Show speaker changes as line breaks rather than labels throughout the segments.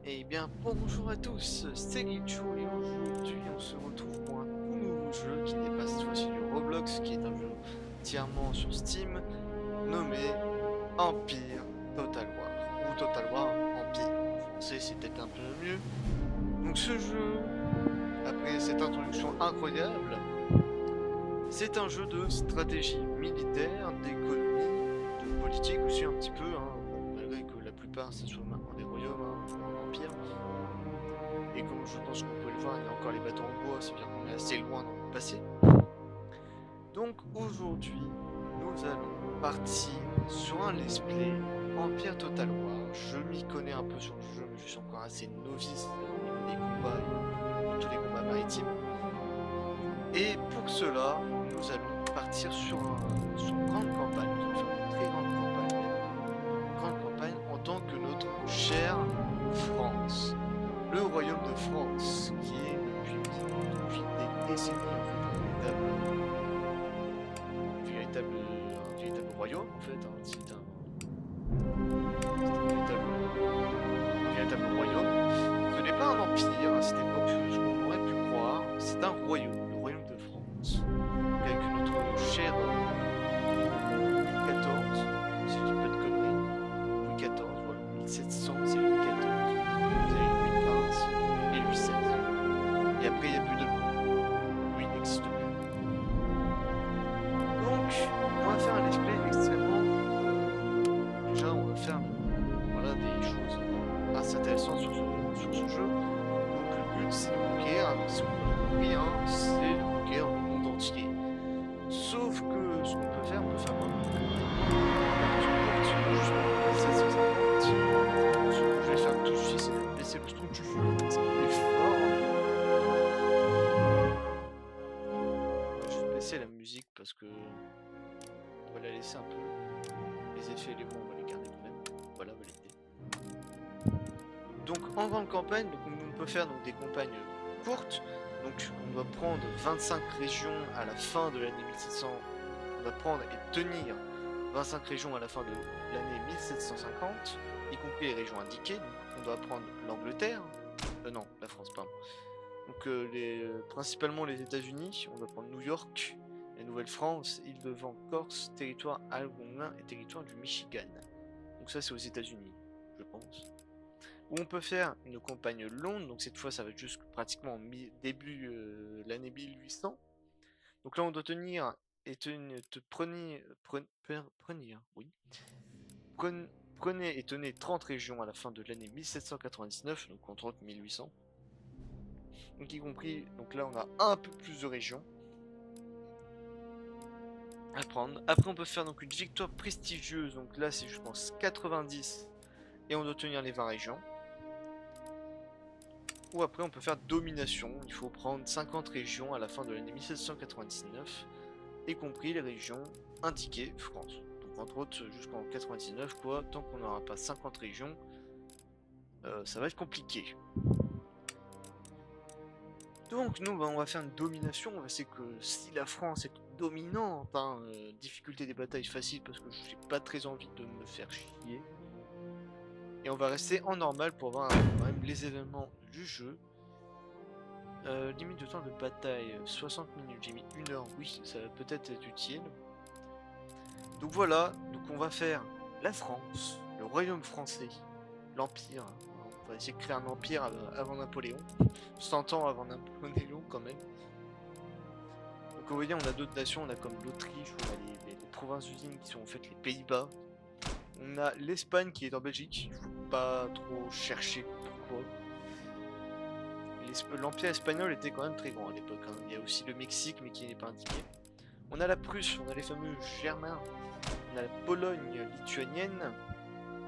Eh bien, bonjour à tous, c'est Guichou et aujourd'hui on se retrouve pour un tout nouveau jeu qui n'est pas cette fois-ci du Roblox, qui est un jeu entièrement sur Steam, nommé Empire Total War, ou Total War Empire. En français c'est peut-être un peu mieux. Donc ce jeu, après cette introduction incroyable, c'est un jeu de stratégie militaire, d'économie, de politique aussi un petit peu, hein, bon, malgré que la plupart ce soit maintenant des royaumes, hein, en empire. Et comme je pense qu'on peut le voir, il y a encore les bateaux en bois, c'est-à-dire qu'on est assez loin dans le passé. Donc aujourd'hui, nous allons partir sur un let's play Empire Total War. Je m'y connais un peu sur le jeu, mais je suis encore assez novice au niveau des combats, et tous les combats maritimes. Et pour cela, nous allons partir sur une grande campagne, nous allons faire une très grande campagne même. Une grande campagne en tant que notre chère France. Le royaume de France, qui est depuis des décennies en fait un véritable royaume en fait, hein. Un véritable royaume. Ce n'est pas un empire à cette époque, ce qu'on aurait pu croire, c'est un royaume, le royaume de France. Donc avec notre cher Louis XIV, si je dis pas de conneries, Louis XIV, voilà, 1700 c'est Louis XIV. Vous avez Louis XV et Louis XVI. Et après il n'y a plus de Louis n'existe plus. Donc on va faire un let's play extrêmement. Déjà on va faire voilà, des choses assez intéressantes sur ce jeu. Donc le but c'est de conquérir, si on peut conquérir, c'est de conquérir le monde entier. Sauf que ce qu'on peut faire quoi? Je vais faire tout de suite, c'est de baisser le truc du jeu parce qu'il est fort. Je vais baisser la musique parce que on va la laisser un peu. Les effets et les voix on va les garder quand même. Voilà, validé. Donc en grande campagne, donc, on peut faire donc, des campagnes courtes. Donc on doit prendre 25 régions à la fin de l'année 1700. On doit prendre et tenir 25 régions à la fin de l'année 1750, y compris les régions indiquées. Donc on doit prendre l'Angleterre, non, la France, pardon. Donc principalement les États-Unis, on doit prendre New York, la Nouvelle-France, Île-de-France, territoire algonquin et territoire du Michigan. Donc ça c'est aux États-Unis, je pense. Où on peut faire une campagne longue, donc cette fois ça va être juste pratiquement début l'année 1800. Donc là on doit tenir et prenez, oui. Prenez et tenez 30 régions à la fin de l'année 1799, donc entre autres 1800. Donc y compris, donc là on a un peu plus de régions à prendre. Après on peut faire donc une victoire prestigieuse, donc là c'est je pense 90 et on doit tenir les 20 régions. Ou après on peut faire domination, il faut prendre 50 régions à la fin de l'année 1799, y compris les régions indiquées France. Donc entre autres jusqu'en 99 quoi, tant qu'on n'aura pas 50 régions, ça va être compliqué. Donc nous on va faire une domination, on va essayer que si la France est dominante, hein, difficulté des batailles facile parce que je n'ai pas très envie de me faire chier. Et on va rester en normal pour voir quand même les événements du jeu. Limite de temps de bataille 60 minutes, j'ai mis 1 heure, oui ça va peut-être être utile. Donc voilà, donc on va faire la France, le royaume français, l'empire. On va essayer de créer un empire avant Napoléon, 100 ans avant Napoléon quand même. Donc vous voyez on a d'autres nations, on a comme l'Autriche, on a les provinces usines qui sont en fait les Pays-Bas. On a l'Espagne qui est en Belgique, il faut pas trop chercher pourquoi. L'Empire espagnol était quand même très grand à l'époque, hein. Il y a aussi le Mexique mais qui n'est pas indiqué. On a la Prusse, on a les fameux Germains, on a la Pologne lituanienne,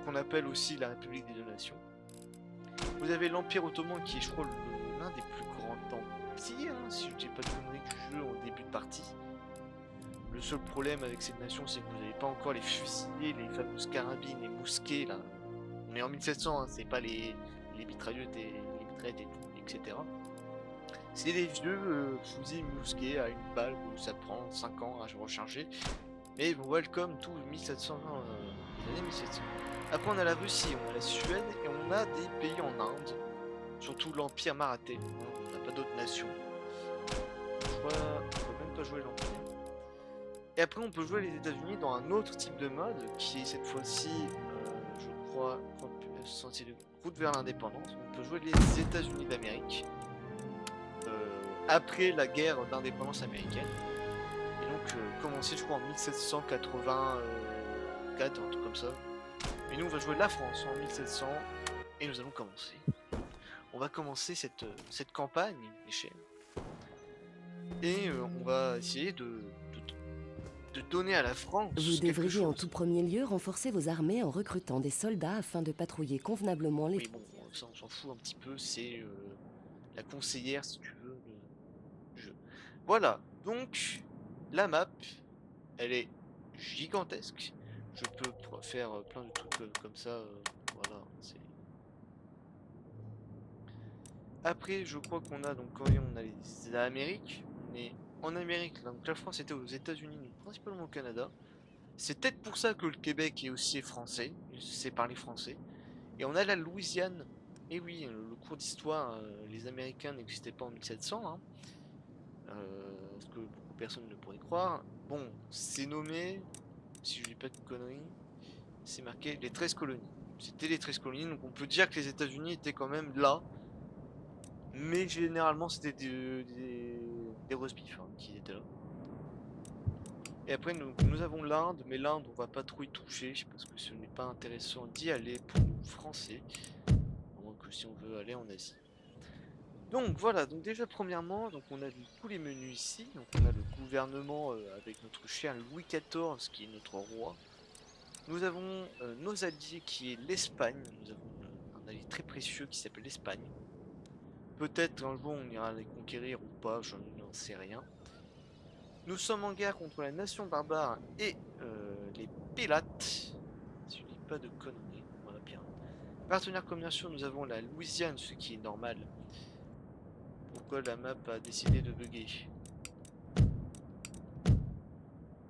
qu'on appelle aussi la République des deux Nations. Vous avez l'Empire ottoman qui est je crois l'un des plus grands empires, hein, si je dis pas de conneries du jeu en début de partie. Le seul problème avec cette nation c'est que vous n'avez pas encore les fusiliers, les fameuses carabines, les mousquets là. On est en 1700, hein, c'est pas les mitraillettes et les mitraillettes et tout, etc. C'est des vieux fusils mousquets à une balle où ça prend 5 ans à recharger. Mais welcome to 1700, les années 1700. Après on a la Russie, on a la Suède et on a des pays en Inde, surtout l'Empire Marathé. On n'a pas d'autres nations. On peut même pas jouer l'Empire. Et après on peut jouer les États-Unis dans un autre type de mode qui est cette fois-ci, je crois, sentier de route vers l'indépendance. On peut jouer les États-Unis d'Amérique après la guerre d'indépendance américaine. Et donc commencer je crois en 1784, un truc comme ça. Et nous on va jouer la France en 1700 et nous allons commencer. On va commencer cette campagne, Michel. Et on va essayer de donner à la France
Vous
quelque
devriez en
chose.
tout premier lieu renforcer vos armées en recrutant des soldats afin de patrouiller convenablement les...
Oui bon, ça on s'en fout un petit peu, c'est la conseillère si tu veux du jeu. Voilà, donc la map, elle est gigantesque. Je peux faire plein de trucs comme ça, voilà. Après, je crois qu'on a donc on a les Amériques, on est en Amérique, donc la France était aux États-Unis, principalement au Canada. C'est peut-être pour ça que le Québec est aussi français, c'est parlé français. Et on a la Louisiane. Et oui, le cours d'histoire, les Américains n'existaient pas en 1700, hein, ce que beaucoup de personnes ne pourraient croire. Bon, c'est nommé, si je dis pas de conneries, c'est marqué les 13 colonies. C'était les 13 colonies, donc on peut dire que les États-Unis étaient quand même là, mais généralement c'était des roast beef hein, qui étaient là. Et après nous avons l'Inde, mais l'Inde on va pas trop y toucher parce que ce n'est pas intéressant d'y aller pour nous français, à moins que si on veut aller en Asie. Donc voilà, donc déjà premièrement, donc on a du coup les menus ici, donc on a le gouvernement avec notre cher Louis XIV qui est notre roi. Nous avons nos alliés qui est l'Espagne, nous avons un allié très précieux qui s'appelle l'Espagne. Peut-être un jour on ira les conquérir ou pas, je n'en sais rien. Nous sommes en guerre contre la nation barbare et les Pélates, si je dis pas de conneries, voilà bien. Partenaires commerciaux, nous avons la Louisiane, ce qui est normal. Pourquoi la map a décidé de bugger?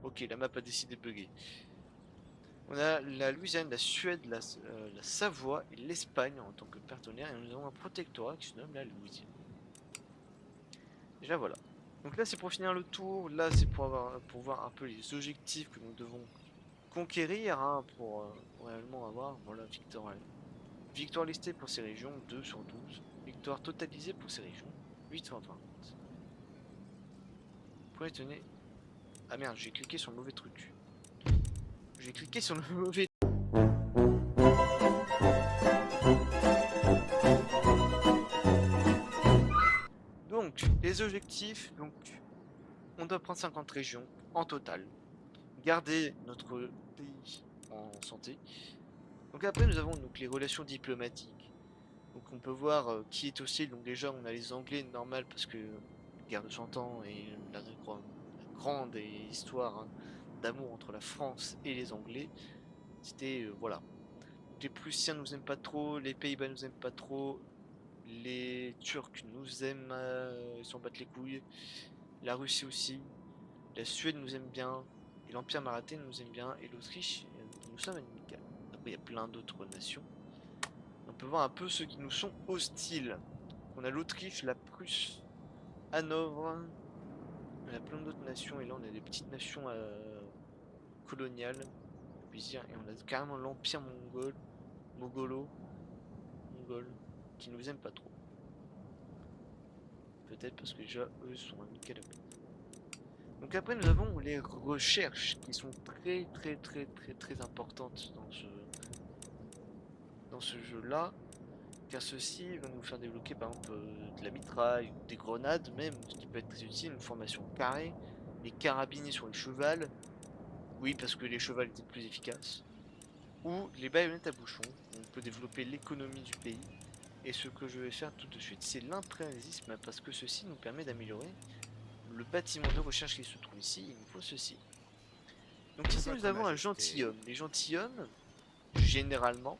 Ok, la map a décidé de bugger. On a la Louisiane, la Suède, la Savoie et l'Espagne en tant que partenaires. Et nous avons un protectorat qui se nomme la Louisiane. Déjà voilà. Donc là c'est pour finir le tour. Là c'est pour voir un peu les objectifs que nous devons conquérir hein, pour réellement avoir. Voilà, victoire listée pour ces régions, 2 sur 12. Victoire totalisée pour ces régions, 8 sur 20. Pour tenir. Ah merde, j'ai cliqué sur le mauvais truc. J'ai cliqué sur le mauvais. Donc, les objectifs, donc, on doit prendre 50 régions en total. Garder notre pays en santé. Donc après, nous avons donc les relations diplomatiques. Donc on peut voir qui est hostile. Donc déjà, on a les Anglais, normal, parce que guerre de 100 ans et la grande histoire hein, d'amour entre la France et les Anglais. C'était, voilà. Les Prussiens nous aiment pas trop, les Pays-Bas nous aiment pas trop, les Turcs nous aiment, ils s'en battent les couilles, la Russie aussi, la Suède nous aime bien, et l'Empire Marathé nous aime bien, et l'Autriche, nous sommes amicales. Après, il y a plein d'autres nations. On peut voir un peu ceux qui nous sont hostiles. On a l'Autriche, la Prusse, Hanovre, on a plein d'autres nations, et là on a des petites nations coloniales, on peut dire, et on a carrément l'Empire mongol, qui nous aiment pas trop. Peut-être parce que déjà eux sont amicaux. Donc après nous avons les recherches qui sont très importantes dans ce jeu là, car ceci va nous faire débloquer par exemple de la mitraille, des grenades même, ce qui peut être très utile, une formation carrée, les carabiniers sur les chevals, oui parce que les chevals étaient plus efficaces, ou les baïonnettes à bouchon, on peut développer l'économie du pays. Et ce que je vais faire tout de suite, c'est l'impérialisme, parce que ceci nous permet d'améliorer le bâtiment de recherche qui se trouve ici. Il nous faut ceci. Donc ici nous avons un gentilhomme. Les gentilshommes, généralement,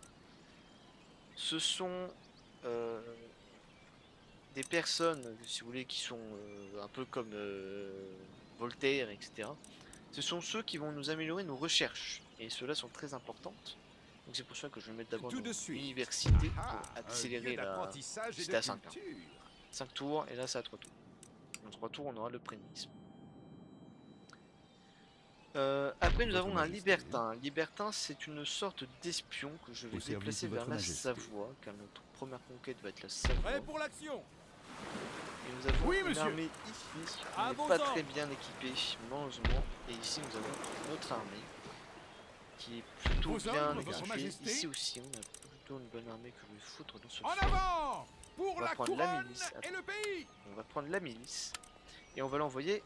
ce sont des personnes, si vous voulez, qui sont un peu comme Voltaire, etc. Ce sont ceux qui vont nous améliorer nos recherches. Et ceux-là sont très importantes. Donc c'est pour ça que je vais mettre d'abord
Tout
dans
de suite.
l'université
Ah,
pour
un lieu
accélérer la...
d'apprentissage et
C'était
de
à 5, hein.
culture.
5 tours, et là c'est à 3 tours. En 3 tours, on aura le préminisme. Après, nous
Votre
avons un
Majesté.
libertin. Libertin, c'est une sorte d'espion que je vais
Au service
déplacer
de
vers
votre
la
Majesté.
Savoie, car notre première conquête va être la Savoie.
Prêt pour l'action.
Et nous avons
Oui,
une
monsieur.
armée ici, qui
À
n'est
vos
pas
ordres.
très bien équipée, malheureusement. Et ici, nous avons notre armée, qui est plutôt
Vos
bien
ordres, votre
équipée.
Majesté.
Ici aussi, on a plutôt une bonne armée que je vais foutre dans ce
En
fort.
avant
On
pour
va
la
prendre la
couronne
milice.
et le pays.
On va prendre la milice, et on va l'envoyer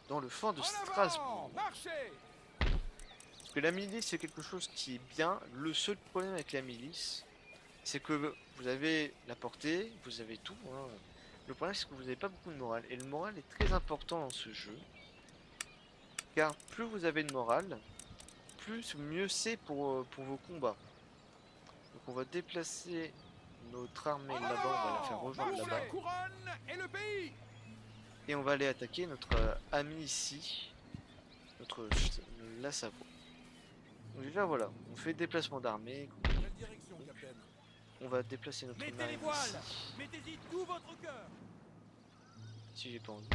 dans le fort de
En avant,
Strasbourg.
marchez.
Parce que la milice c'est quelque chose qui est bien. Le seul problème avec la milice, c'est que vous avez la portée, vous avez tout, hein. Le problème c'est que vous n'avez pas beaucoup de morale. Et le moral est très important dans ce jeu. Car plus vous avez de morale, plus mieux c'est pour vos combats. Donc on va déplacer notre armée
En
là-bas, on va la faire
avant,
rejoindre
marchez.
là-bas.
La couronne et le pays.
Et on va aller attaquer notre ami ici, la Savoie. Donc déjà voilà, on fait déplacement d'armée,
Quelle direction, capitaine?
on va déplacer notre
Mettez les
marine
voiles.
ici,
Mettez-y tout votre cœur.
si j'ai pas envie.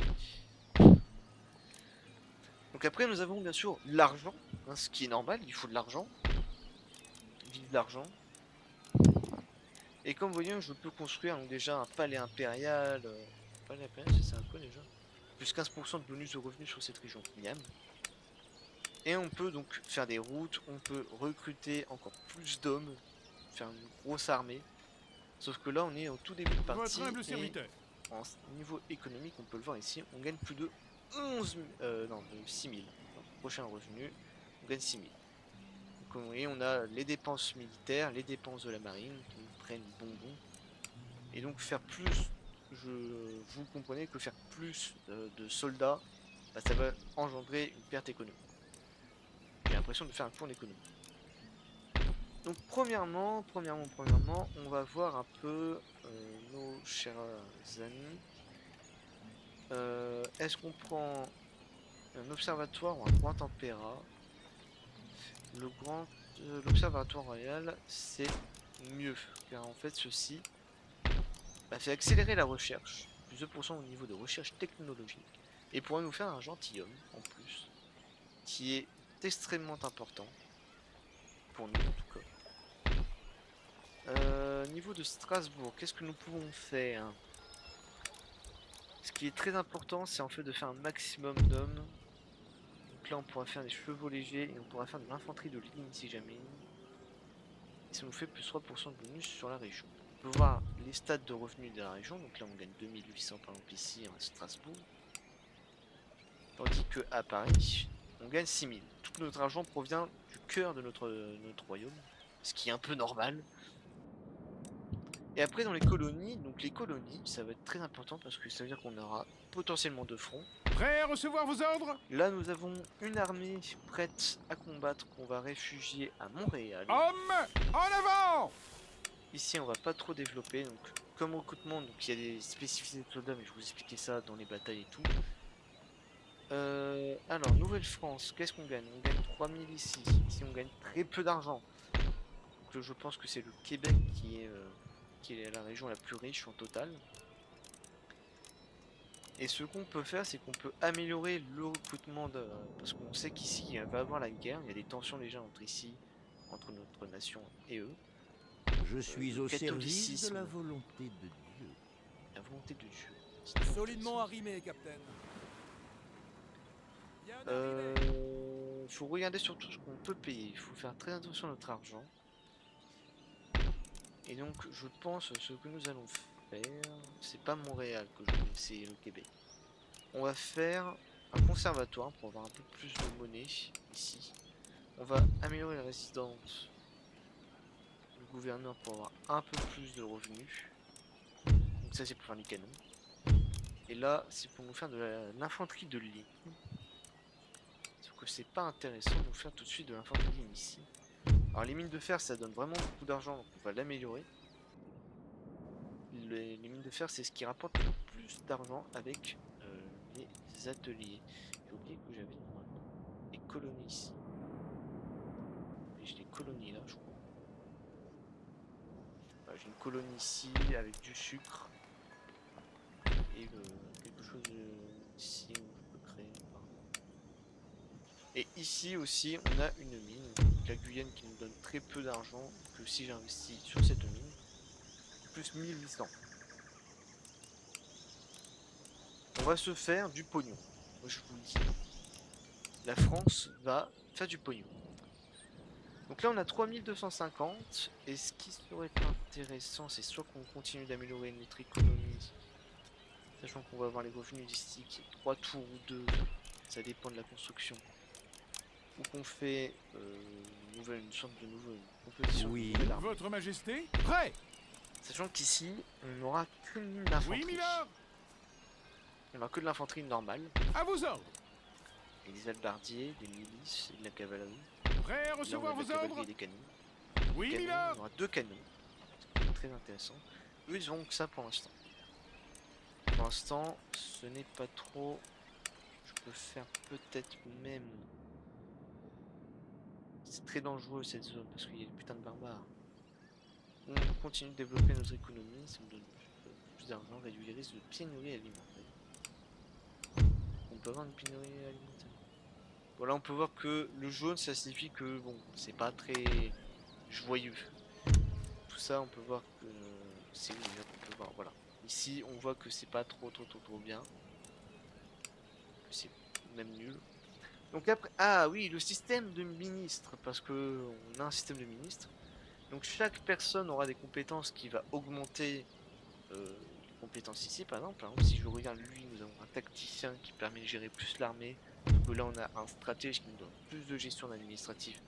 Donc après nous avons bien sûr l'argent, hein, ce qui est normal, il faut de l'argent. Vive l'argent. Et comme vous voyez, je peux construire donc, déjà un palais impérial. Palais impérial, c'est un quoi déjà? Plus 15% de bonus de revenus sur cette région. Miam. Et on peut donc faire des routes, on peut recruter encore plus d'hommes, faire une grosse armée. Sauf que là on est au tout début de partie.
Votre humble
Et
serviteur.
en niveau économique, on peut le voir ici, on gagne plus de 6 000. Donc, prochain revenu, on gagne 6 000. Donc, comme vous voyez, on a les dépenses militaires, les dépenses de la marine qui nous prennent bonbon. Et donc faire plus, vous comprenez que faire plus de soldats, bah, ça va engendrer une perte économique. J'ai l'impression de faire un coup en économie. Donc premièrement, on va voir un peu nos chers amis. Est-ce qu'on prend un observatoire ou un grand tempéra? L'observatoire royal, c'est mieux, car en fait ceci fait accélérer la recherche, plus 2% au niveau de recherche technologique, et pourrait nous faire un gentilhomme en plus, qui est extrêmement important pour nous en tout cas. Niveau de Strasbourg, qu'est-ce que nous pouvons faire? Ce qui est très important, c'est en fait de faire un maximum d'hommes. Donc là, on pourra faire des chevaux légers et on pourra faire de l'infanterie de ligne si jamais. Et ça nous fait plus 3% de bonus sur la région. On peut voir les stats de revenus de la région. Donc là, on gagne 2800 par exemple ici à Strasbourg. Tandis que à Paris, on gagne 6000. Tout notre argent provient du cœur de notre royaume, ce qui est un peu normal. Et après dans les colonies, donc les colonies, ça va être très important parce que ça veut dire qu'on aura potentiellement 2 fronts.
Prêt à recevoir vos ordres?
Là nous avons une armée prête à combattre qu'on va réfugier à Montréal.
Hommes, en avant!
Ici on va pas trop développer, donc comme recrutement, donc il y a des spécificités de soldats, mais je vous expliquais ça dans les batailles et tout. Alors Nouvelle-France, qu'est-ce qu'on gagne? On gagne 3000 ici. Ici on gagne très peu d'argent. Donc je pense que c'est le Québec qui est la région la plus riche en total. Et ce qu'on peut faire, c'est qu'on peut améliorer le recrutement parce qu'on sait qu'ici il va y avoir la guerre, il y a des tensions déjà entre notre nation et eux.
Je suis au service
catholicisme.
de la volonté de Dieu.
La volonté de Dieu.
Solidement arrimé, capitaine.
Faut regarder surtout ce qu'on peut payer, il faut faire très attention à notre argent. Et donc je pense ce que nous allons faire, c'est pas Montréal que je veux, c'est le Québec. On va faire un conservatoire pour avoir un peu plus de monnaie ici. On va améliorer la résidence du gouverneur pour avoir un peu plus de revenus. Donc ça c'est pour faire les canons. Et là c'est pour nous faire de l'infanterie de ligne. Sauf que c'est pas intéressant de nous faire tout de suite de l'infanterie de ligne ici. Alors les mines de fer ça donne vraiment beaucoup d'argent, donc on va l'améliorer. Les mines de fer c'est ce qui rapporte le plus d'argent avec les ateliers. J'ai oublié que j'avais des colonies ici. Et j'ai des colonies là, je crois. J'ai une colonie ici avec du sucre. Et quelque chose ici où je peux créer. Et ici aussi, on a une mine. La Guyane qui nous donne très peu d'argent. Que si j'investis sur cette mine, plus 1800. On va se faire du pognon. Moi, je vous le dis. La France va faire du pognon. Donc là, on a 3250. Et ce qui serait intéressant, c'est soit qu'on continue d'améliorer notre économie, sachant qu'on va avoir les revenus d'ici 3 tours ou 2, ça dépend de la construction. Ou qu'on fait une sorte de nouvelle composition.
Oui.
de nouvelle armée.
Votre Majesté, prêt.
Sachant qu'ici, on n'aura qu'une d'infanterie.
Oui, milord.
On n'aura que de l'infanterie normale.
À vos ordres.
Et des halbardiers, des milices et de la cavalerie.
Prêt à
Là, on
recevoir
a de
vos
la cavalerie
ordres.
et des canons.
Oui,
Canons,
milord.
on aura 2 canons. C'est très intéressant. Eux, ils ont que ça pour l'instant. Pour l'instant, ce n'est pas trop. Je peux faire peut-être même. C'est très dangereux cette zone parce qu'il y a des putains de barbares. On continue de développer notre économie, ça me donne plus d'argent, réduit les risques de pénurie alimentaire. On peut avoir une pénurie alimentaire. Voilà, on peut voir que le jaune ça signifie que bon, c'est pas très joyeux. Tout ça, on peut voir que c'est où déjà qu'on peut voir. Voilà. Ici, on voit que c'est pas trop bien. Que c'est même nul. Donc après, ah oui, le système de ministres, parce que on a un système de ministres. Donc chaque personne aura des compétences qui va augmenter les compétences ici, par exemple. Si je regarde lui, nous avons un tacticien qui permet de gérer plus l'armée. Donc là, on a un stratège qui nous donne plus de gestion administrative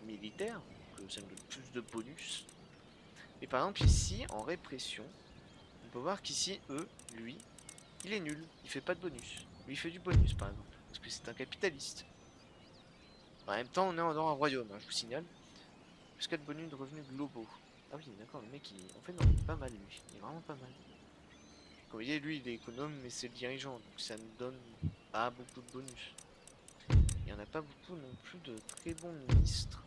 militaire, donc ça nous donne plus de bonus. Et par exemple ici, en répression, on peut voir qu'ici, lui, il est nul, il fait pas de bonus. Lui, il fait du bonus, par exemple, parce que c'est un capitaliste. En même temps, on est dans un royaume, je vous signale. Jusqu'à de bonus de revenus globaux. Ah oui, d'accord, le mec, en fait, non, il est pas mal, lui. Il est vraiment pas mal. Comme vous voyez, lui, il est économe, mais c'est le dirigeant, donc ça nous donne pas beaucoup de bonus. Il n'y en a pas beaucoup non plus de très bons ministres.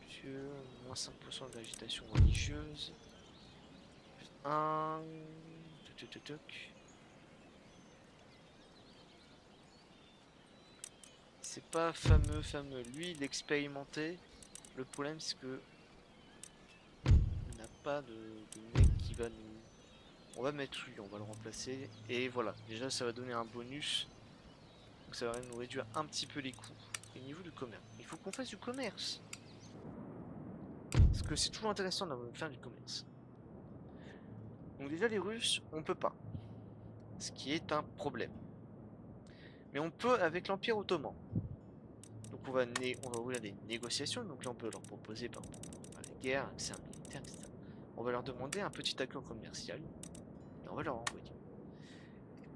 Monsieur, moins 5% d'agitation religieuse. Plus 1. C'est pas fameux. Lui, il est expérimenté. Le problème, c'est que on n'a pas de mec qui va nous. On va mettre lui, on va le remplacer. Et voilà, déjà, ça va donner un bonus. Donc ça va nous réduire un petit peu les coûts. Et au niveau du commerce, il faut qu'on fasse du commerce. Parce que c'est toujours intéressant de faire du commerce. Donc déjà, les Russes, on peut pas. Ce qui est un problème. Mais on peut avec l'Empire Ottoman. Donc on va ouvrir des négociations. Donc là on peut leur proposer par exemple la guerre, accès à un militaire, etc. On va leur demander un petit accord commercial. Et on va leur envoyer.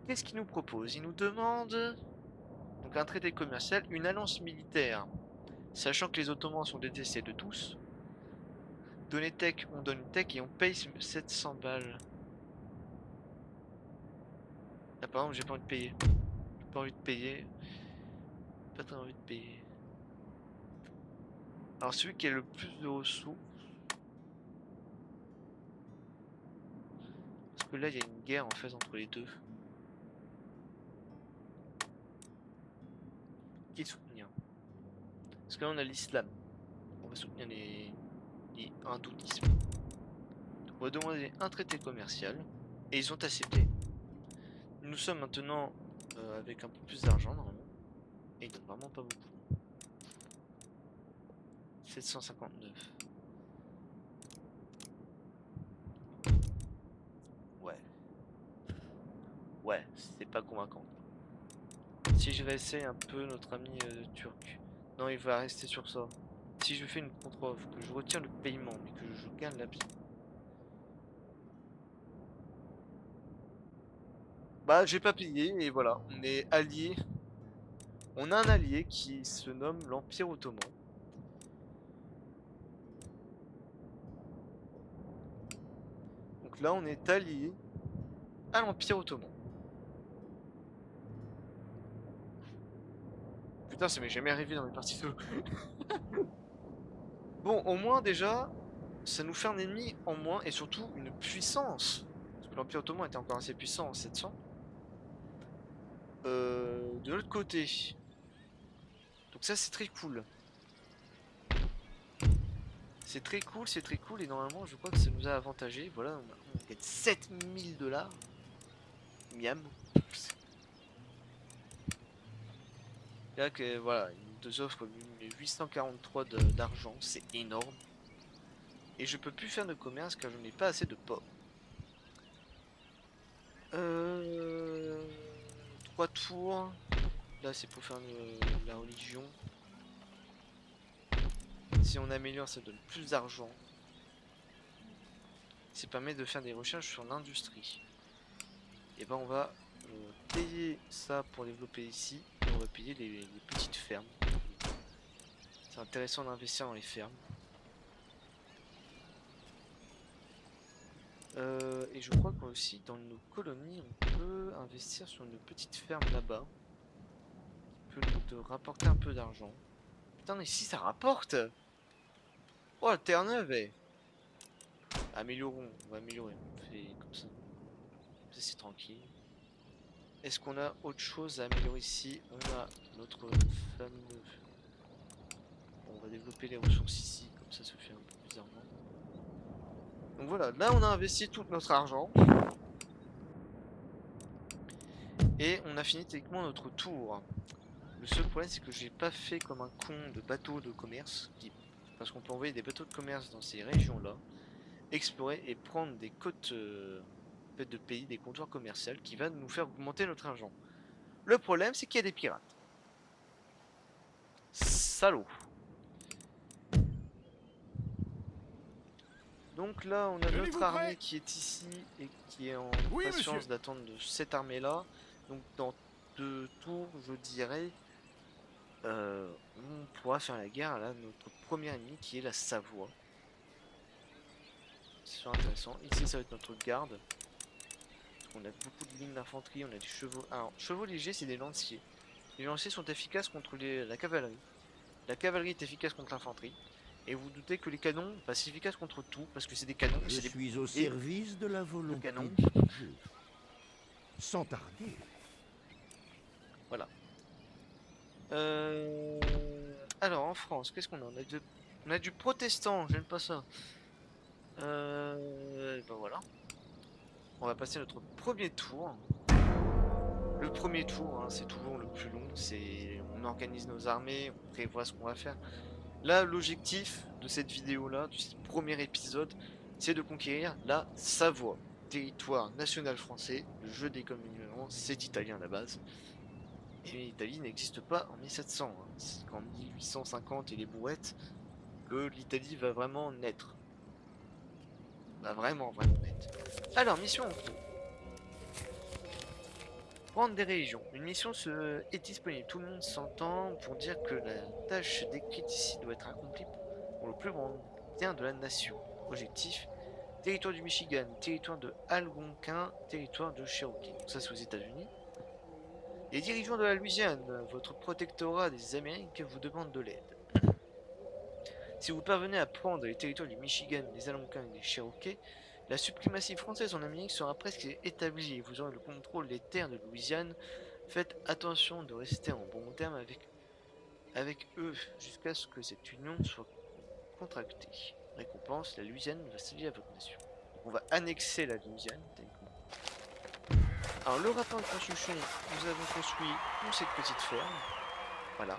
Qu'est-ce qu'ils nous proposent? Ils nous demandent donc un traité commercial, une alliance militaire. Sachant que les Ottomans sont détestés de tous. Donner tech, on donne une tech et on paye 700 balles. Ah par exemple j'ai pas envie de payer. J'ai pas envie de payer. Pas très envie de payer. Alors celui qui a le plus de ressources. Parce que là il y a une guerre en fait entre les deux. Qui soutenir? Parce que là on a l'islam. On va soutenir les hindouismes. On va demander un traité commercial. Et ils ont accepté. Nous sommes maintenant avec un peu plus d'argent normalement. Et ils donnent vraiment pas beaucoup. 759. Ouais. Ouais, c'est pas convaincant. Si je réessaye un peu notre ami turc. Non, il va rester sur ça. Si je fais une contre-offre, que je retire le paiement, mais que je gagne la vie. Bah, j'ai pas payé, et voilà. On est alliés. On a un allié qui se nomme l'Empire Ottoman. Donc là, on est allié à l'Empire Ottoman. Putain, ça m'est jamais arrivé dans mes parties solo. Bon, au moins déjà, ça nous fait un ennemi en moins et surtout une puissance. Parce que l'Empire Ottoman était encore assez puissant en 700. De l'autre côté. Donc ça, c'est très cool. C'est très cool et normalement, je crois que ça nous a avantagé. Voilà, on gagne 7000 $. Miam. Là, que, voilà, ils nous offrent 843 d'argent, c'est énorme. Et je peux plus faire de commerce car je n'ai pas assez de porc. 3 tours. Là, c'est pour faire la religion. Si on améliore, ça donne plus d'argent. Ça permet de faire des recherches sur l'industrie. Et ben, on va payer ça pour développer ici. Et on va payer les petites fermes. C'est intéressant d'investir dans les fermes. Et je crois qu'aussi dans nos colonies, on peut investir sur une petite ferme là-bas. Qui peut nous rapporter un peu d'argent. Putain, mais si ça rapporte! Oh, la Terre-Neuve est... Améliorons, on va améliorer. On fait comme ça. Ça, c'est tranquille. Est-ce qu'on a autre chose à améliorer ici? On a notre fameux... Bon, on va développer les ressources ici, comme ça se fait un peu bizarrement. Donc voilà, là on a investi tout notre argent. Et on a fini techniquement notre tour. Le seul problème c'est que j'ai pas fait comme un con de bateau de commerce. Parce qu'on peut envoyer des bateaux de commerce dans ces régions là. Explorer et prendre des côtes de pays, des comptoirs commerciaux qui va nous faire augmenter notre argent. Le problème c'est qu'il y a des pirates. Salaud. Donc là on a notre armée qui est ici et qui est en patience d'attendre de cette armée là. Donc dans 2 tours je dirais on pourra faire la guerre à notre premier ennemi qui est la Savoie. C'est intéressant. Ici ça va être notre garde. On a beaucoup de lignes d'infanterie, on a des chevaux. Alors chevaux légers c'est des lanciers. Les lanciers sont efficaces contre la cavalerie. La cavalerie est efficace contre l'infanterie. Et vous doutez que les canons, bah, c'est efficace contre tout, parce que c'est des canons.
Je suis au service de la volonté.
Canon.
Sans tarder.
Voilà. Alors en France, qu'est-ce qu'on a? On a du protestant, j'aime pas ça. Ben voilà. On va passer notre premier tour. Le premier tour, hein, c'est toujours le plus long. On organise nos armées, on prévoit ce qu'on va faire. Là, l'objectif de cette vidéo-là, de ce premier épisode, c'est de conquérir la Savoie, territoire national français. Le jeu des communes, c'est italien à la base. Et l'Italie n'existe pas en 1700. Hein. C'est qu'en 1850 et les brouettes que l'Italie va vraiment naître. Va vraiment naître. Alors, mission en cours. Prendre des régions. Une mission est disponible. Tout le monde s'entend pour dire que la tâche décrite ici doit être accomplie pour le plus grand bien de la nation. Objectif, territoire du Michigan, territoire de Algonquin, territoire de Cherokee. Donc ça c'est aux États-Unis. Les dirigeants de la Louisiane, votre protectorat des Amériques vous demande de l'aide. Si vous parvenez à prendre les territoires du Michigan, des Algonquins et des Cherokee, la suprématie française en Amérique sera presque établie et vous aurez le contrôle des terres de Louisiane. Faites attention de rester en bon terme avec eux jusqu'à ce que cette union soit contractée. Récompense, la Louisiane va s'allier à votre nation. Donc on va annexer la Louisiane. Alors le rapport de construction, nous avons construit cette petite ferme. Voilà.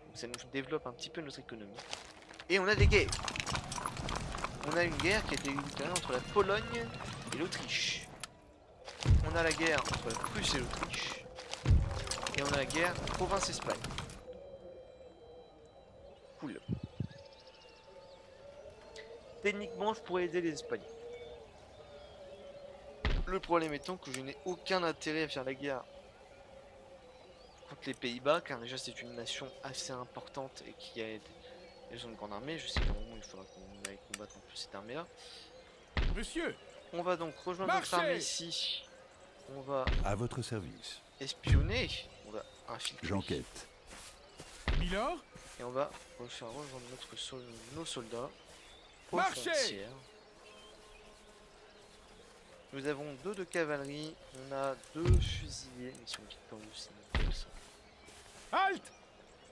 Donc ça nous développe un petit peu notre économie. Et on a des guerres. On a une guerre qui a été déclarée entre la Pologne et l'Autriche. On a la guerre entre la Prusse et l'Autriche. Et on a la guerre province-Espagne. Cool. Techniquement, je pourrais aider les Espagnols. Le problème étant que je n'ai aucun intérêt à faire la guerre contre les Pays-Bas, car déjà c'est une nation assez importante et qui a une grande armée. Je sais qu'à un moment il faudra qu'on aille combattre un peu cette armée-là.
Monsieur,
on va donc rejoindre notre armée ici. On va
à votre service.
espionner. On va infiltrer.
J'enquête.
Milord,
Et on va faire rejoindre nos soldats aux
marchez!
frontières. Nous avons 2 de cavalerie, on a 2 fusiliers, ils sont victorieux, c'est nickel ça.
Halte!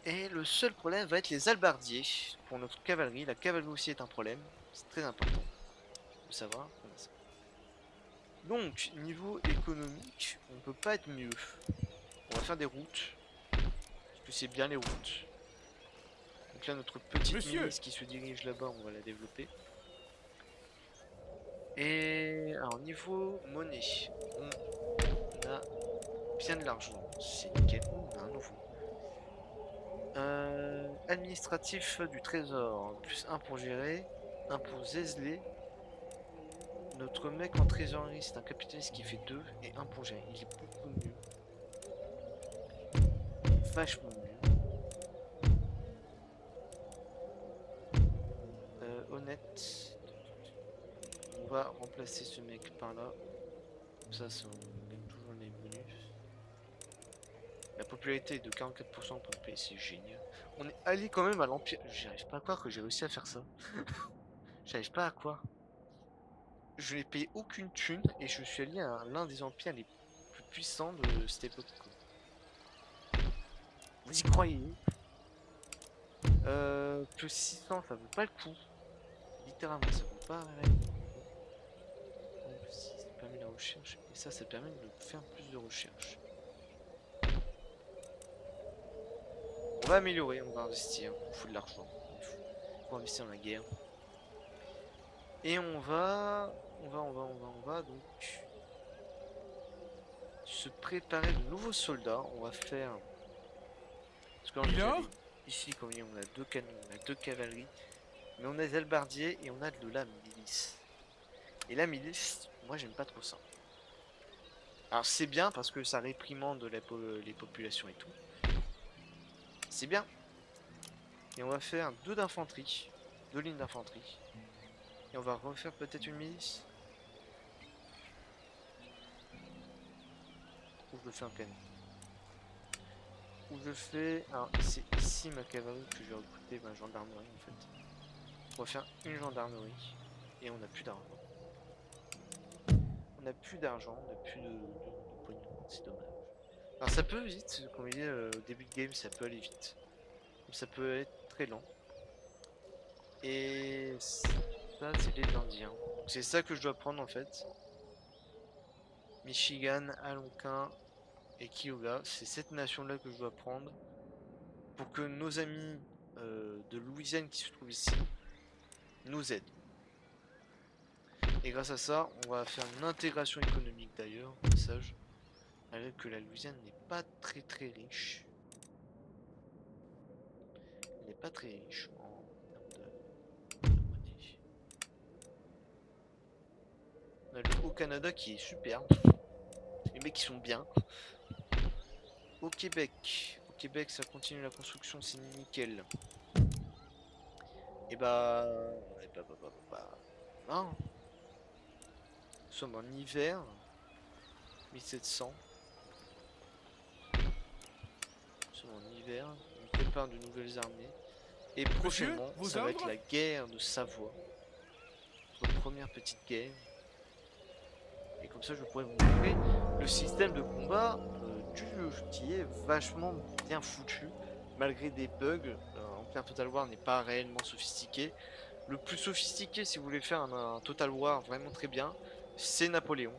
Et le seul problème va être les hallebardiers pour notre cavalerie. La cavalerie aussi est un problème, c'est très important de savoir. Donc, niveau économique, on peut pas être mieux. On va faire des routes, parce que c'est bien les routes. Donc là, notre petite
Monsieur.
milice qui se dirige là-bas, on va la développer. Et alors, niveau monnaie, on a bien de l'argent, c'est nickel. On a un nouveau. Administratif du trésor, plus 1 pour gérer, 1 pour zézeler. Notre mec en trésorerie, c'est un capitaliste qui fait 2 et 1 pour gérer. Il est beaucoup mieux. Vachement mieux. Honnête. On va remplacer ce mec par là. Ça on gagne toujours les bonus. La popularité est de 44% pour le pays, c'est génial. On est allé quand même à l'Empire. J'arrive pas à croire que j'ai réussi à faire ça. J'arrive pas à croire. Je n'ai payé aucune thune et je suis allé à l'un des empires les plus puissants de cette époque. Vous y croyez? Plus 600, ça vaut pas le coup. Littéralement, ça vaut pas réellement le coup. Ça permet la recherche. Et ça permet de faire plus de recherche. On va améliorer, on va investir. Il faut de l'argent. Il faut investir dans la guerre. Et on va donc se préparer de nouveaux soldats. On va faire. Parce que là, ici, comme vous voyez, on a 2 canons, on a 2 cavaleries. Mais on a des hallebardiers et on a de la milice. Et la milice, moi j'aime pas trop ça. Alors c'est bien parce que ça réprimande les populations et tout. C'est bien. Et on va faire 2 d'infanterie. 2 lignes d'infanterie. Et on va refaire peut-être une milice. Ou je le fais un canon. Ou je fais. Alors c'est ici ma cavalerie que je vais recruter ma gendarmerie en fait. On va faire une gendarmerie. Et on n'a plus d'argent. On n'a plus d'argent, on n'a plus de pognon, c'est dommage. Alors ça peut vite, comme il dit au début de game, ça peut aller vite. Ça peut être très lent. Et ça, c'est les Indiens. C'est ça que je dois prendre en fait. Michigan, Algonquin et Kiowa, c'est cette nation-là que je dois prendre pour que nos amis de Louisiane qui se trouvent ici nous aident. Et grâce à ça, on va faire une intégration économique d'ailleurs, au passage. Alors que la Louisiane n'est pas très riche. Elle n'est pas très riche en termes de monnaie. On a le Haut-Canada qui est superbe. Les mecs qui sont bien. Au Québec, ça continue la construction, c'est nickel. Et bah... non. Nous sommes en hiver. 1700. Nous sommes en hiver. On prépare de nouvelles armées. Et prochainement, ça va être la guerre de Savoie. Notre première petite guerre. Et comme ça, je pourrais vous montrer le système de combat du jeu qui est vachement bien foutu. Malgré des bugs, Empire Total War n'est pas réellement sophistiqué. Le plus sophistiqué, si vous voulez faire un Total War vraiment très bien, c'est Napoléon.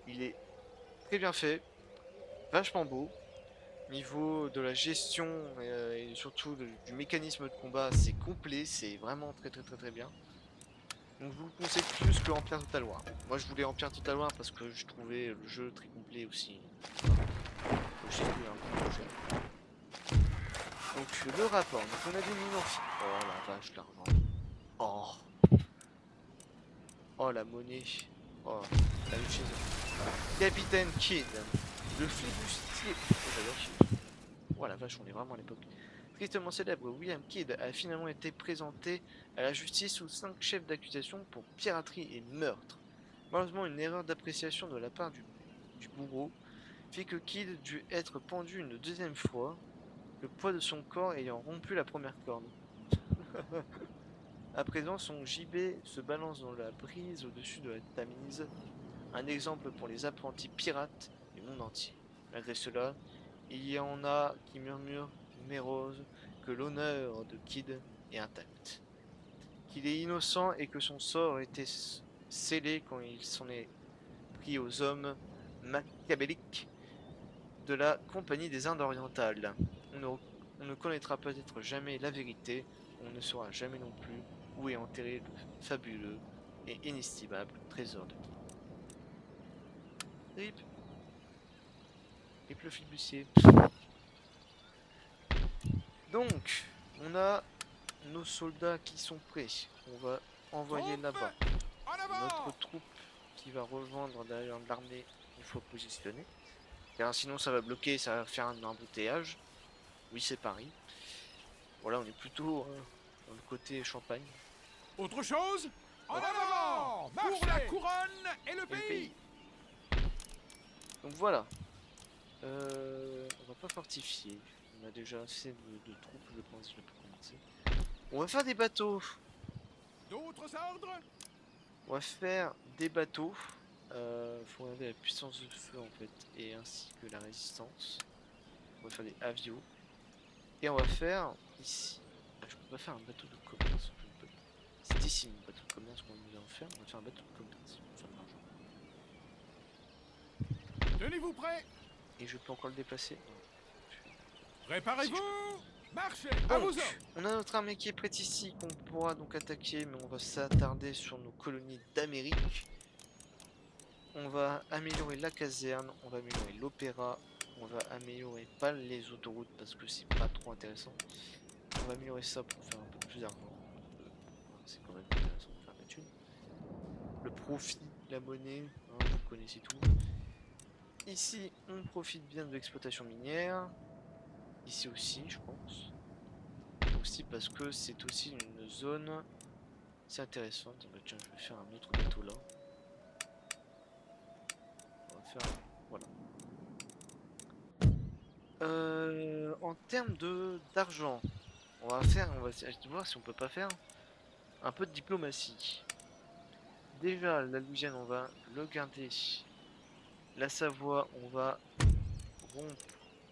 Il est très bien fait, vachement beau. Niveau de la gestion et surtout du mécanisme de combat, c'est complet, c'est vraiment très bien. Donc je vous le conseille plus que Empire Total War. Moi je voulais Empire Total War parce que je trouvais le jeu très complet aussi. Donc le rapport, donc on a des mines en fil. Oh la vache, l'argent. Oh. Oh la monnaie. Oh, la richesse. Capitaine Kidd, le flibustier. Oh la vache, on est vraiment à l'époque. Tristement célèbre, William Kidd a finalement été présenté à la justice sous 5 chefs d'accusation pour piraterie et meurtre. Malheureusement, une erreur d'appréciation de la part du bourreau fit que Kidd dut être pendu une 2e fois. le poids de son corps ayant rompu la première corde. À présent, son gibet se balance dans la brise au-dessus de la Tamise, un exemple pour les apprentis pirates du monde entier. Malgré cela, il y en a qui murmurent, mérose, que l'honneur de Kid est intact, qu'il est innocent et que son sort était scellé quand il s'en est pris aux hommes machiavéliques de la Compagnie des Indes orientales. On ne connaîtra peut-être jamais la vérité, on ne saura jamais non plus où est enterré le fabuleux et inestimable trésor de Kid. Rip. Rip le flibustier. Donc, on a nos soldats qui sont prêts. On va envoyer là-bas
En avant!
notre troupe qui va rejoindre d'ailleurs l'armée une fois positionnée. Car sinon ça va bloquer, ça va faire un embouteillage. Oui, c'est Paris. Voilà, on est plutôt dans le côté Champagne.
Autre chose? En
Hop.
avant! Pour la couronne et le
Et le
pays!
pays. Donc voilà. On va pas fortifier. On a déjà assez de troupes, je pense, je peux commencer. On va faire des bateaux.
D'autres ordres?
On va faire des bateaux. Faut regarder la puissance de feu en fait, et ainsi que la résistance. On va faire des avios. Et on va faire ici. Je peux pas faire un bateau de commerce. C'est ici mon bateau de commerce qu'on va en faire. On va faire un bateau de commerce. On va faire de l'argent.
Tenez-vous prêts?
Et je peux encore le déplacer.
Préparez-vous! Marchez! À vos
Donc,
ordres!
on a notre armée qui est prête ici, qu'on pourra donc attaquer, mais on va s'attarder sur nos colonies d'Amérique. On va améliorer la caserne, on va améliorer l'opéra, on va améliorer pas les autoroutes parce que c'est pas trop intéressant. On va améliorer ça pour faire un peu plus d'argent. C'est quand même intéressant de faire la thune. Le profit, la monnaie, hein, vous connaissez tout. Ici, on profite bien de l'exploitation minière. Ici aussi, je pense. Aussi parce que c'est aussi une zone c'est intéressante. Bah, tiens, je vais faire un autre bateau là. On va faire voilà. En termes d'argent, on va voir si on peut pas faire un peu de diplomatie. Déjà, la Louisiane, on va le garder. La Savoie, on va rompre,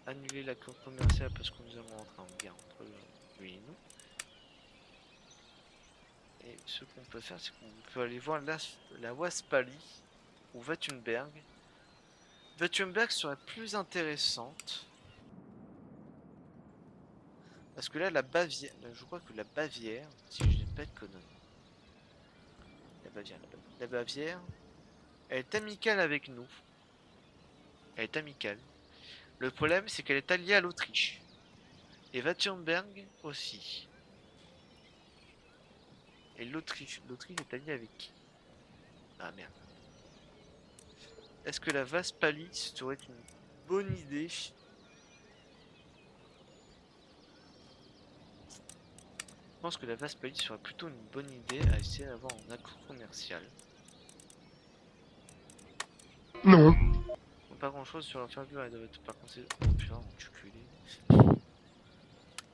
annuler l'accord commercial parce que nous allons rentrer en guerre entre lui et nous. Et ce qu'on peut faire, c'est qu'on peut aller voir la Westphalie ou Wurtemberg. Wurtemberg serait plus intéressante. Parce que là, la Bavière, je crois que la Bavière, si je dis pas de conneries, la Bavière, elle est amicale avec nous. Elle est amicale. Le problème, c'est qu'elle est alliée à l'Autriche. Et Wurtemberg aussi. Et l'Autriche est alliée avec qui? Ah merde. Est-ce que la Westphalie serait une bonne idée? Je pense que la Westphalie serait plutôt une bonne idée à essayer d'avoir en accord commercial.
Non.
Pas grand chose sur l'envergure, elle doit être par contre. Oh putain, enculé.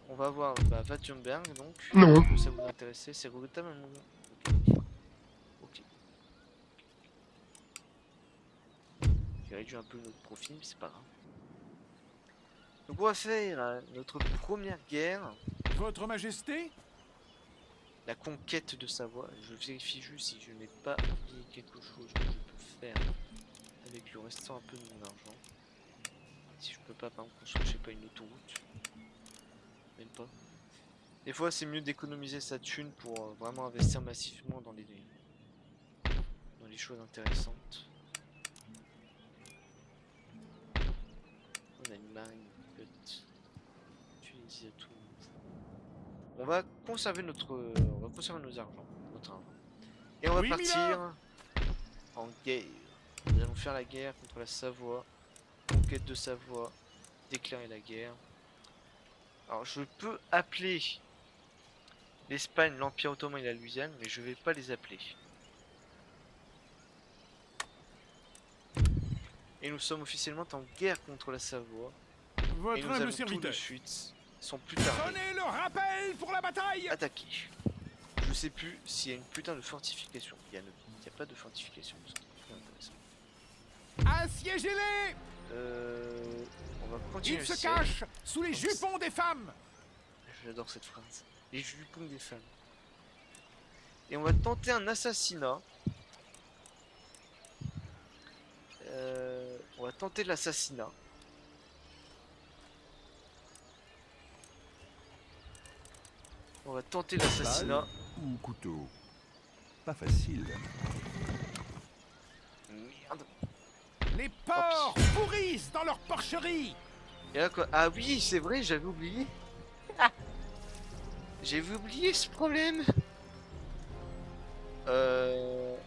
On va voir Wurtemberg donc.
Non.
Est-ce que ça vous intéressait? C'est Rogota même. Ok. J'ai réduit un peu notre profil, mais c'est pas grave. Donc on va faire notre première guerre.
Votre Majesté?
La conquête de Savoie. Je vérifie juste si je n'ai pas oublié quelque chose que je peux faire avec le restant un peu de mon argent. Si je peux pas par exemple construire, je sais pas, une autoroute. Même pas. Des fois c'est mieux d'économiser sa thune pour vraiment investir massivement dans les choses intéressantes. On a une marine, petite. Tunisie à tout. On va conserver nos argent, notre argent. Et on va
Oui,
partir en guerre. Nous allons faire la guerre contre la Savoie. Conquête de Savoie. Déclarer la guerre. Alors je peux appeler l'Espagne, l'Empire Ottoman et la Louisiane, mais je vais pas les appeler. Et nous sommes officiellement en guerre contre la Savoie. Et
Votre
nous
humble
allons tout de
serviteur.
suite sont plus tardés.
Sonnez le rappel pour la bataille.
Attaquer. Je sais plus s'il y a une putain de fortification. Il y a pas de fortification. Ce qui est intéressant.
Assiégez-les.
On va continuer
Ils
le
se
siège.
cachent sous les jupons des femmes.
J'adore cette phrase. Les jupons des femmes. Et on va tenter un assassinat. On va tenter l'assassinat. On va tenter l'assassinat.
Ou couteau. Pas facile.
Merde.
Les porcs pourrissent dans leur porcherie.
Et là quoi? Ah oui, c'est vrai, j'avais oublié. J'avais oublié ce problème.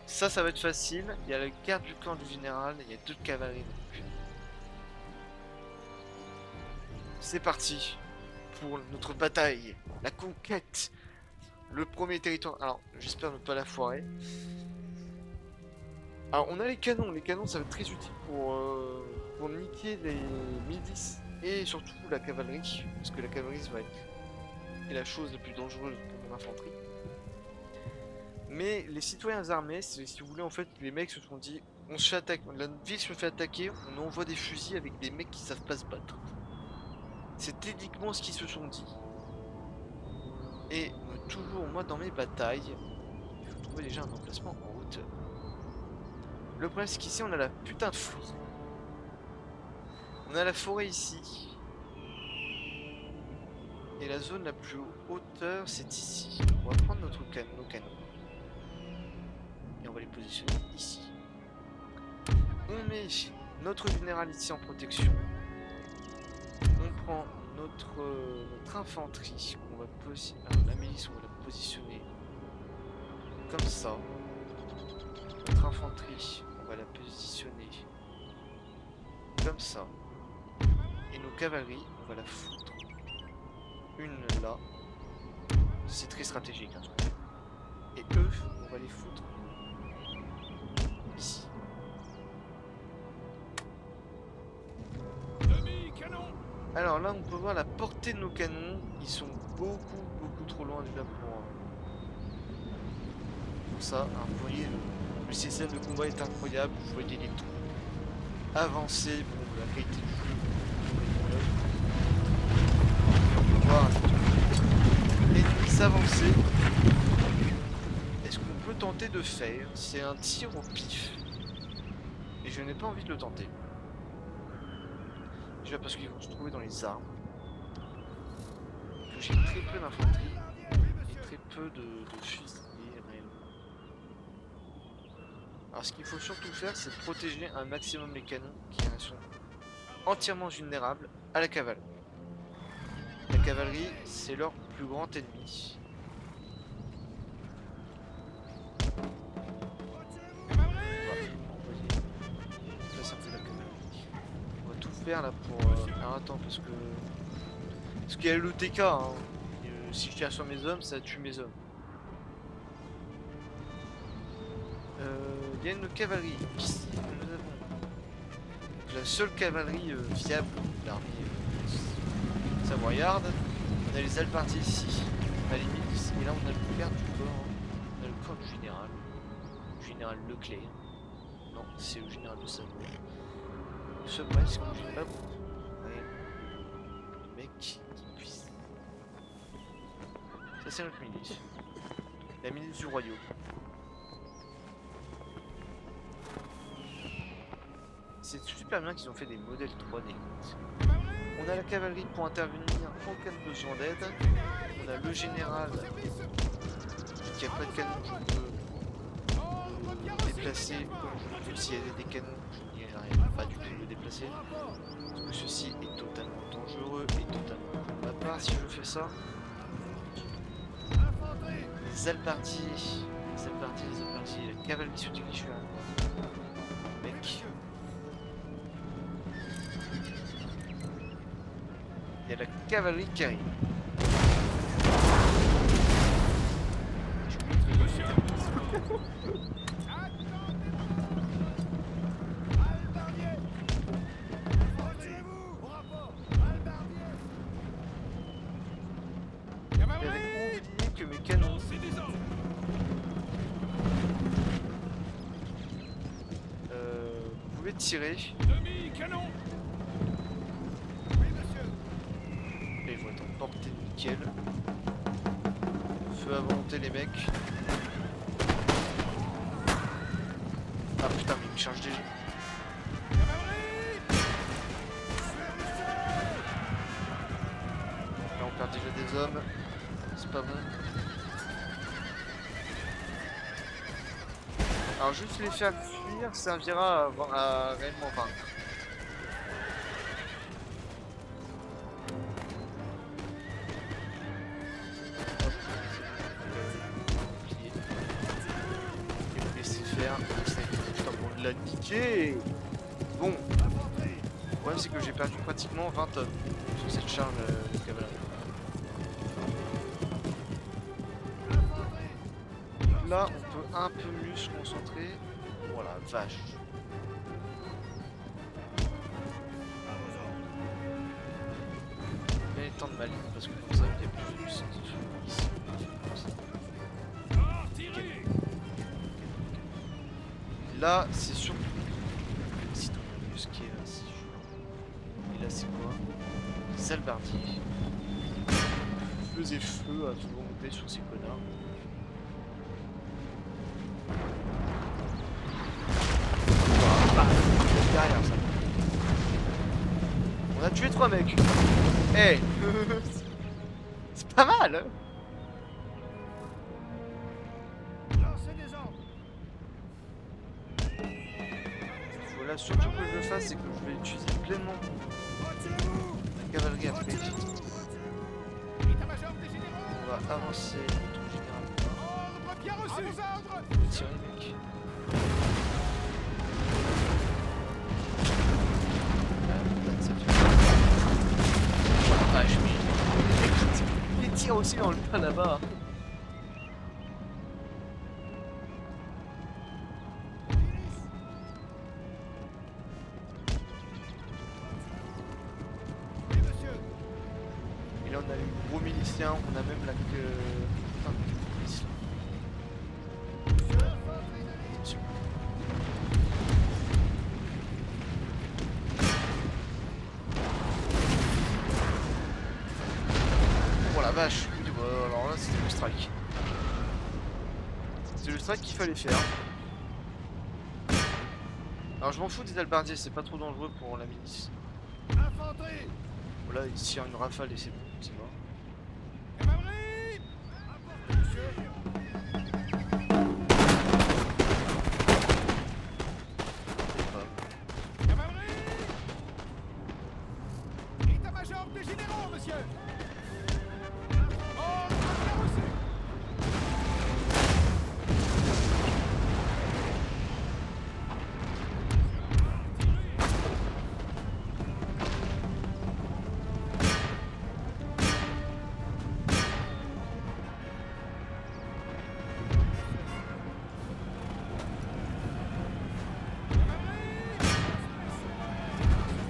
Ça va être facile. Il y a la garde du camp du général. Il y a 2 cavaleries. C'est parti pour notre bataille, la conquête, le premier territoire. Alors, j'espère ne pas la foirer. Alors, on a les canons. Les canons, ça va être très utile pour niquer les milices et surtout la cavalerie, parce que la cavalerie ça va être la chose la plus dangereuse pour mon infanterie. Mais les citoyens armés, si vous voulez, en fait, les mecs se sont dit, on se fait attaquer, la ville se fait attaquer, on envoie des fusils avec des mecs qui savent pas se battre. C'est techniquement ce qu'ils se sont dit. Et toujours, moi, dans mes batailles, il faut trouver déjà un emplacement en hauteur. Le problème, c'est qu'ici, on a la putain de forêt. On a la forêt ici. Et la zone la plus hauteur, c'est ici. On va prendre nos canons. Et on va les positionner ici. On met notre général ici en protection. On prend notre infanterie qu'on va positionner. La milice, on va la positionner comme ça. Notre infanterie, on va la positionner comme ça. Et nos cavaleries, on va la foutre. Une là. C'est très stratégique. Hein. Et eux, on va les foutre ici. Alors là, on peut voir la portée de nos canons. Ils sont beaucoup trop loin déjà pour ça. Alors, vous voyez, le système de combat est incroyable. Vous voyez les troupes avancer. Bon, la qualité du jeu. On peut voir l'ennemi s'avancer. Est-ce qu'on peut tenter de faire? C'est un tir au pif. Et je n'ai pas envie de le tenter. Déjà parce qu'ils vont se trouver dans les arbres. Que j'ai très peu d'infanterie et très peu de fusiliers réellement. Alors ce qu'il faut surtout faire, c'est protéger un maximum les canons qui sont entièrement vulnérables à la cavalerie. La cavalerie, c'est leur plus grand ennemi. Là pour alors attends parce qu'il y a le TK hein. Si je tire sur mes hommes ça tue mes hommes. Il y a une cavalerie ici. Nous avons la seule cavalerie fiable de l'armée savoyarde. On a les alpartis ici à la limite et là on a le garde du corps hein. On a le corps du général Leclerc. Non c'est le général de Savoie. Ce presque, j'ai pas beaucoup. Ouais. Le mec qui puisse. Ça c'est notre milice. La milice du royaume. C'est super bien qu'ils ont fait des modèles 3D. On a la cavalerie pour intervenir en cas de besoin d'aide. On a le général qui a pas de canon, je peux déplacer comme je peux s'il y avait des canons. Pas du tout le déplacer parce que ceci est totalement dangereux et totalement de ma part si je fais ça. Les alpartis, la cavalerie se dirige vers le mec. Il y a la cavalerie qui arrive. tirer.
Demi-canon. Oui, monsieur.
Et ils vont être en portée nickel. Feu à volonté les mecs. Ah putain mais ils me chargent déjà. Là on perd déjà des hommes. C'est pas bon. Alors juste les faire fuir servira à réellement vaincre. Hop. Plier. Et vous laisser faire. Putain bon on l'a niqué. Bon. Le problème c'est que j'ai perdu pratiquement 20 hommes sur cette charge de cavalerie. Là, on peut un peu mieux se concentrer. Voilà, vache. Bien les temps de Mali, parce que comme ça, il y a plus de puissance de feu ici. Là, c'est surtout si on ce qui est là, si je... Et là, c'est quoi? Des halbardiers. Faisaient feu à tout volonté sur ces connards. Derrière ça. On a tué 3 mecs. Eh hey. C'est pas mal hein. Voilà, surtout que je le fasse, c'est que je vais utiliser pleinement la cavalerie après. On va avancer notre général. On va tirer les mecs. Il tire aussi dans le tas là-bas. Et là on a eu gros milicien, on a même la que... Putain, de police là. Vache, alors là c'était le strike. C'est le strike qu'il fallait faire. Alors je m'en fous des halbardiers, c'est pas trop dangereux pour la milice. Voilà, il tire une rafale et c'est bon, c'est mort.
État-major des généraux, monsieur.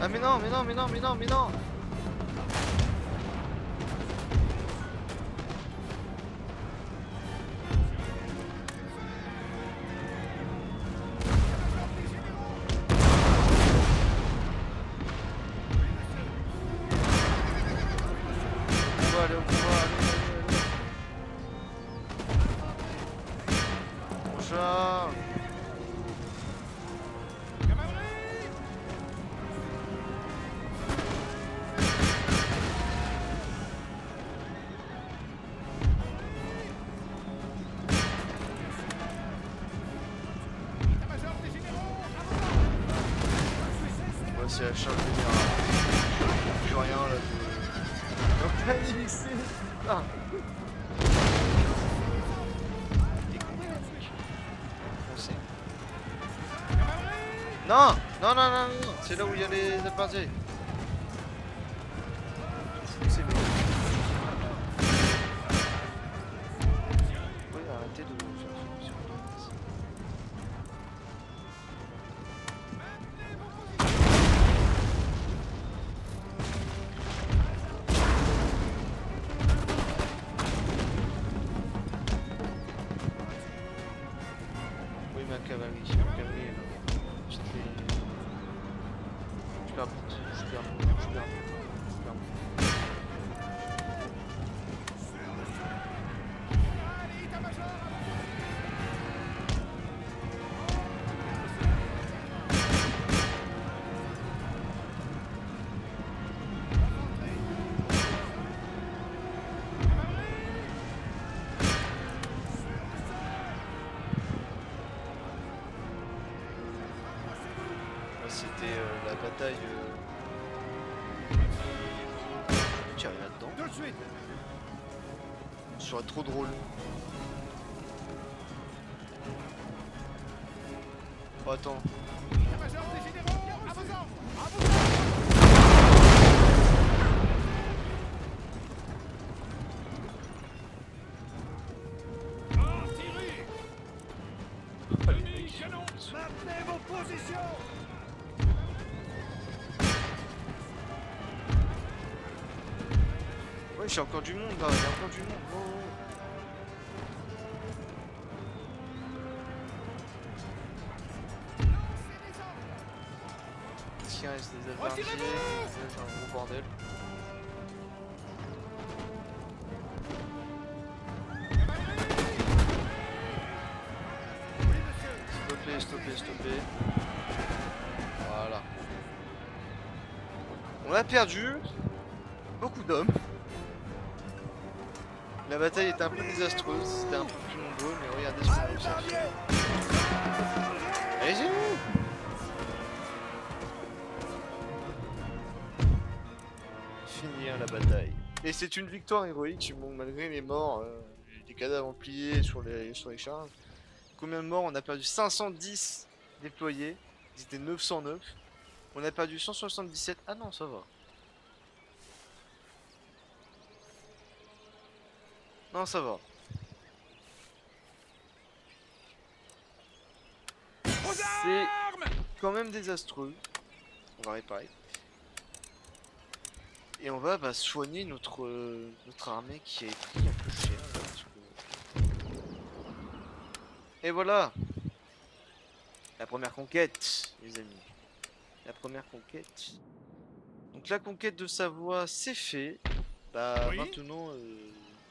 Ah mais non, mais non, mais non, mais non, mais non. Allez, on va, allez. On charge. C'est la charge générale. Plus rien là de... On panique, c'est... Ah. Foncez. Non, non, non, non, non, c'est là où il y a les halbardiers. Foncez, mais... Oui, arrêtez de faire ça. Cavalerie, là. perds vite, je perds, je perds, je perds.
Allez, état-major.
Là, c'était la bataille. Tiens, là-dedans.
De suite.
Ce serait trop drôle. Oh, attends.
État-major des généraux, à vos ordres. À vos ordres. Artillerie. Ennemi, canon. Maintenez vos positions.
Ouais, j'ai encore du monde là, il y a encore du monde. Oh, oh. Tiens, reste des affaires.
Retirez-vous.
J'ai un gros bordel.
Oui, monsieur.
Stopper, stopper, stopper. Voilà. On a perdu beaucoup d'hommes. La bataille était un peu désastreuse, c'était un peu plus nombreux, mais regardez ce qu'on a réussi à faire. Allez-y! Finir la bataille. Et c'est une victoire héroïque, bon, malgré les morts, des cadavres pliés sur les charges. Combien de morts? On a perdu 510 déployés, ils étaient 909. On a perdu 177, ah non, ça va. Non, ça va. C'est quand même désastreux. On va réparer. Et on va soigner notre armée qui a pris un peu cher. Là, parce que... Et voilà. La première conquête, les amis. La première conquête. Donc la conquête de Savoie, c'est fait. Bah
Oui.
maintenant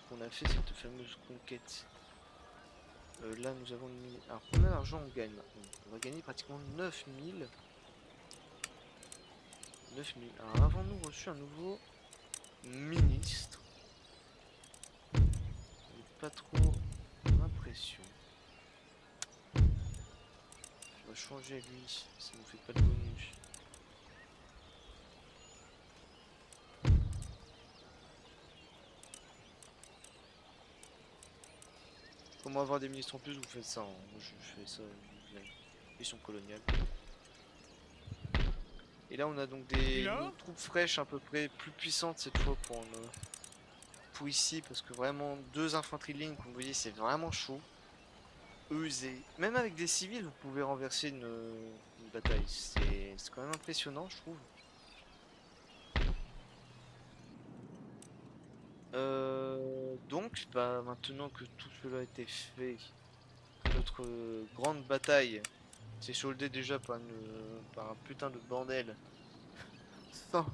qu'on a fait cette fameuse conquête. Là nous avons mis... Alors combien d'argent on gagne maintenant? On va gagner pratiquement 9000. 9000. Alors avons-nous reçu un nouveau ministre? J'ai pas trop l'impression. Je vais changer lui, ça nous fait pas de bonus. Comment avoir des ministres en plus, vous faites ça, hein. Moi je fais ça, question coloniale. Et là on a donc des troupes fraîches à peu près plus puissantes cette fois pour ici, parce que vraiment 2 infanteries de ligne, comme vous voyez c'est vraiment chaud. Même avec des civils vous pouvez renverser une bataille, c'est quand même impressionnant je trouve. Donc maintenant que tout cela a été fait, notre grande bataille s'est soldée déjà par un putain de bordel. Sans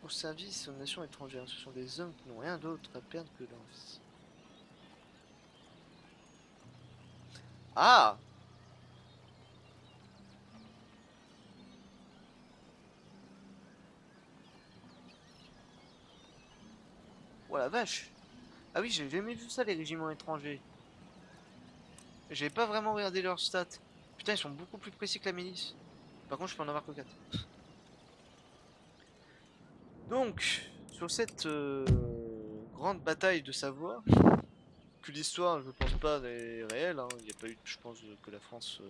au service aux nations étrangères, ce sont des hommes qui n'ont rien d'autre à perdre que leur vie. Ah! Oh la vache! Ah oui, j'ai jamais vu ça les régiments étrangers. J'ai pas vraiment regardé leurs stats. Putain, ils sont beaucoup plus précis que la milice. Par contre, je peux en avoir que 4. Donc, sur cette grande bataille de Savoie, que l'histoire, je pense pas, est réelle, hein. Il n'y a pas eu, je pense, que la France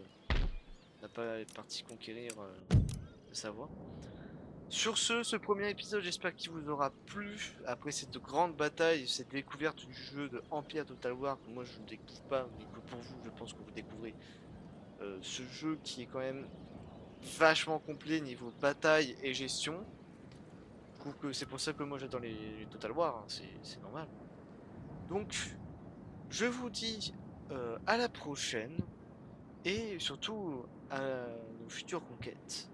n'a pas parti conquérir la Savoie. Sur ce premier épisode, j'espère qu'il vous aura plu. Après cette grande bataille, cette découverte du jeu de Empire Total War, que moi je ne découvre pas, mais que pour vous, je pense que vous découvrez ce jeu qui est quand même vachement complet niveau bataille et gestion. Je trouve que c'est pour ça que moi j'adore les Total War, hein, c'est normal. Donc, je vous dis à la prochaine et surtout à nos futures conquêtes.